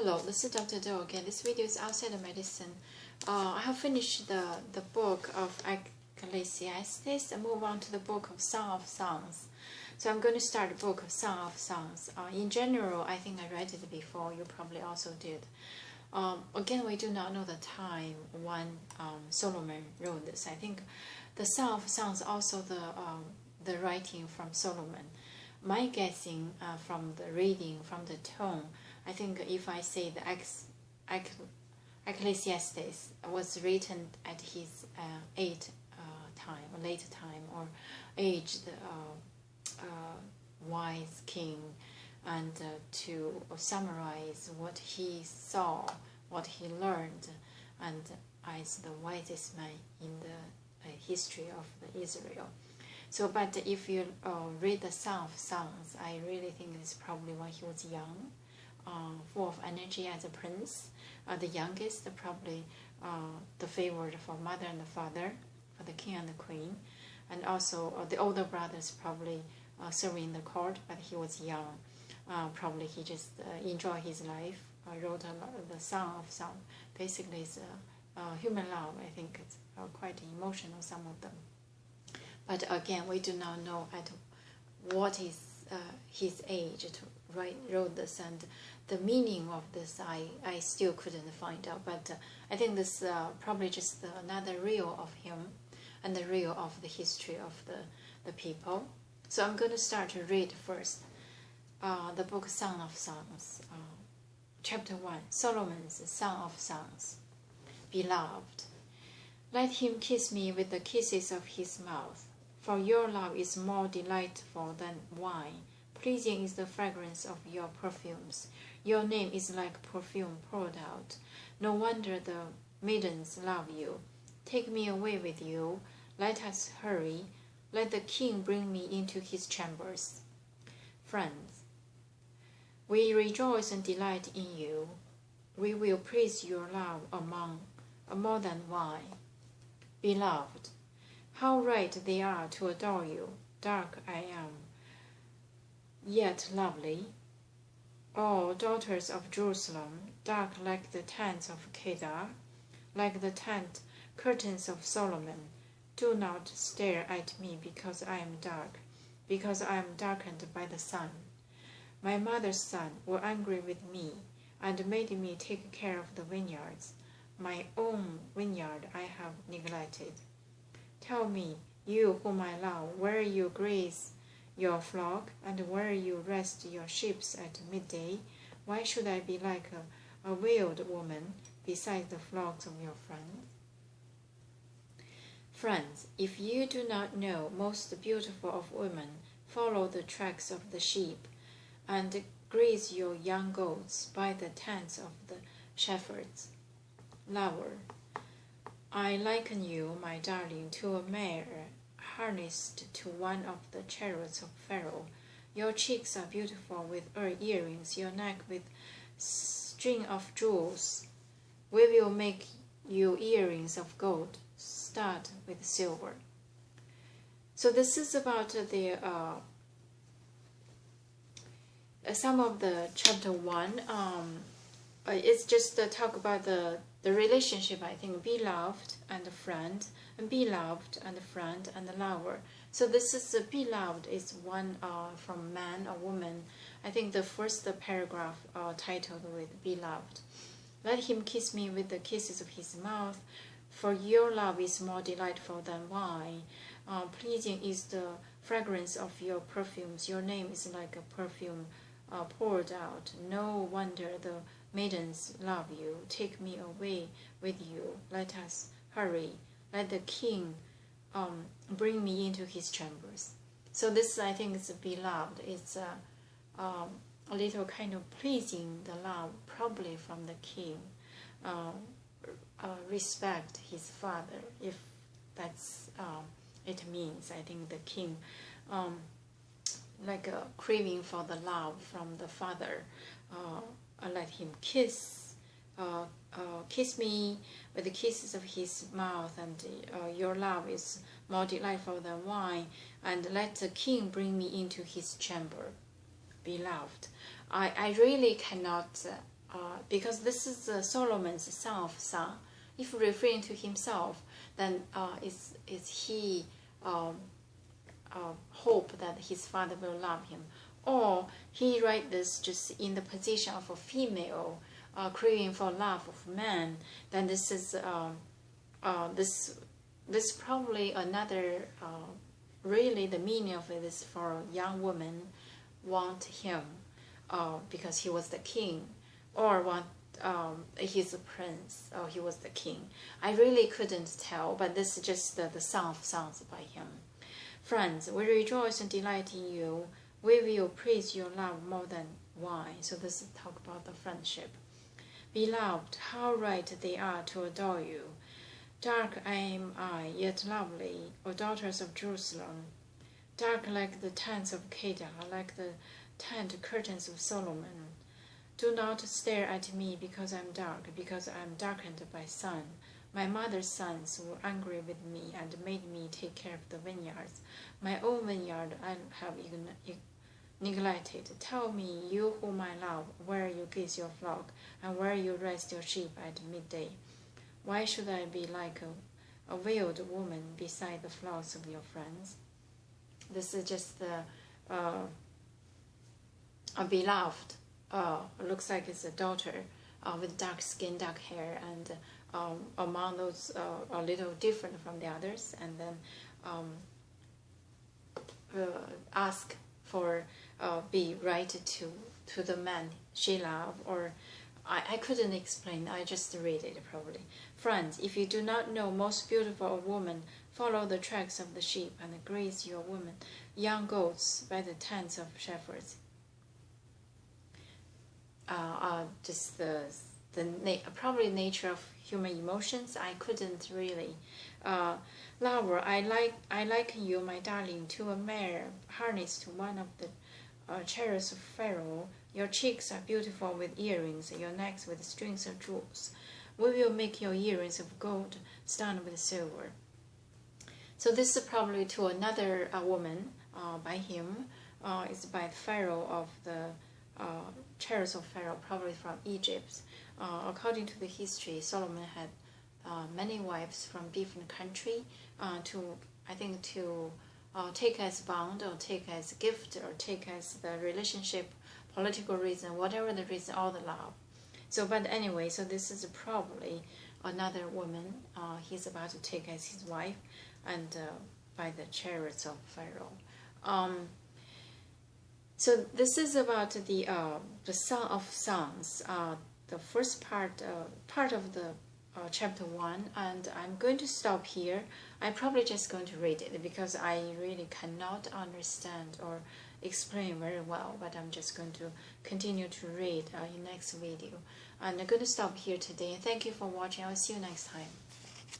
Hello, this is Dr. Do again. This video is outside of medicine. I have finished the book of Ecclesiastes and move on to the book of Song of Songs. So I'm going to start the book of Song of Songs. In general, I think I read it before. You probably also did. Again, we do not know the time when Solomon wrote this. I think the Song of Songs also the writing from Solomon. My guessing from the reading, from the tone, I think if I say the Ecclesiastes was written at his late time, or aged wise king, and to summarize what he saw, what he learned, and as the wisest man in the history of Israel. So, but if you read the Song of Songs, I really think it's probably when he was young, full of energy as a prince, the youngest, probably the favored for mother and the father, for the king and the queen, and also the older brothers probably serving the court, but he was young. Probably he just enjoyed his life, wrote the Song of Songs. Basically, it's human love. I think it's quite emotional, some of them. But again, we do not know at what is his age to wrote this, and the meaning of this I still couldn't find out. But I think this probably just another reel of him and the reel of the history of the people. So I'm going to start to read first the book Song of Songs, chapter 1, Solomon's Song of Songs. Beloved, let him kiss me with the kisses of his mouth. For your love is more delightful than wine. Pleasing is the fragrance of your perfumes. Your name is like perfume poured out. No wonder the maidens love you. Take me away with you. Let us hurry. Let the king bring me into his chambers. Friends, we rejoice and delight in you. We will praise your love more than wine. Beloved, how right they are to adore you. Dark I am, yet lovely. O daughters of Jerusalem, dark like the tents of Kedar, like the tent curtains of Solomon. Do not stare at me because I am dark, because I am darkened by the sun. My mother's son were angry with me and made me take care of the vineyards. My own vineyard I have neglected. Tell me, you whom I love, where you graze your flock, and where you rest your sheep at midday. Why should I be like a wild woman beside the flocks of your friends? Friends, if you do not know, most beautiful of women, follow the tracks of the sheep, and graze your young goats by the tents of the shepherds. Lover, I liken you, my darling, to a mare harnessed to one of the chariots of Pharaoh. Your cheeks are beautiful with earrings, your neck with string of jewels. We will make you earrings of gold, studded with silver. So this is about the some of the chapter 1. It's just talk about the relationship, I think, beloved and friend, and beloved and friend and lover. So this is beloved is one from man or woman. I think the first paragraph titled with beloved. Let him kiss me with the kisses of his mouth, for your love is more delightful than wine. Pleasing is the fragrance of your perfumes. Your name is like a perfume poured out. No wonder the maidens love you. Take me away with you. Let us hurry. Let the king bring me into his chambers. So this, I think, is beloved. It's a little kind of pleasing the love, probably from the king. Respect his father, if that's it means. I think the king like a craving for the love from the father. Let him kiss me with the kisses of his mouth, and your love is more delightful than wine, and let the king bring me into his chamber. Beloved, I really cannot because this is Solomon's son of son. If referring to himself, then is he hope that his father will love him, or he write this just in the position of a female craving for love of man? Then this is this probably another really the meaning of it is for a young woman want him because he was the king, or want he's a prince or he was the king. I really couldn't tell, but this is just the Song of Songs by him. Friends, we rejoice and delight in you. We will praise your love more than wine. So this is talk about the friendship. Beloved, how right they are to adore you. Dark am I, yet lovely, O daughters of Jerusalem. Dark like the tents of Kedar, like the tent curtains of Solomon. Do not stare at me because I am dark, because I am darkened by sun. My mother's sons were angry with me and made me take care of the vineyards. My own vineyard I have neglected. Tell me, you whom I love, where you graze your flock, and where you rest your sheep at midday. Why should I be like a veiled woman beside the flocks of your friends? This is just a beloved. Looks like it's a daughter with dark skin, dark hair, and among those a little different from the others, and then ask for be right to the man she loved, or I couldn't explain. I just read it probably. Friends, if you do not know most beautiful woman, follow the tracks of the sheep and graze your women, young goats by the tents of shepherds. Just probably nature of human emotions. I couldn't really. Lover, I liken you, my darling, to a mare harnessed to one of the chariots of Pharaoh. Your cheeks are beautiful with earrings, your necks with strings of jewels. We will make your earrings of gold, studded with silver. So this is probably to another woman by him. It's by Pharaoh of the chariots of Pharaoh, probably from Egypt. According to the history, Solomon had many wives from different country to take as bond, or take as gift, or take as the relationship, political reason, whatever the reason, all the love. So, but anyway, so this is probably another woman he's about to take as his wife, and by the chariots of Pharaoh. So this is about the Song of Songs, the first part of the chapter 1, and I'm going to stop here. I'm probably just going to read it because I really cannot understand or explain very well, but I'm just going to continue to read in next video. And I'm going to stop here today. Thank you for watching. I'll see you next time.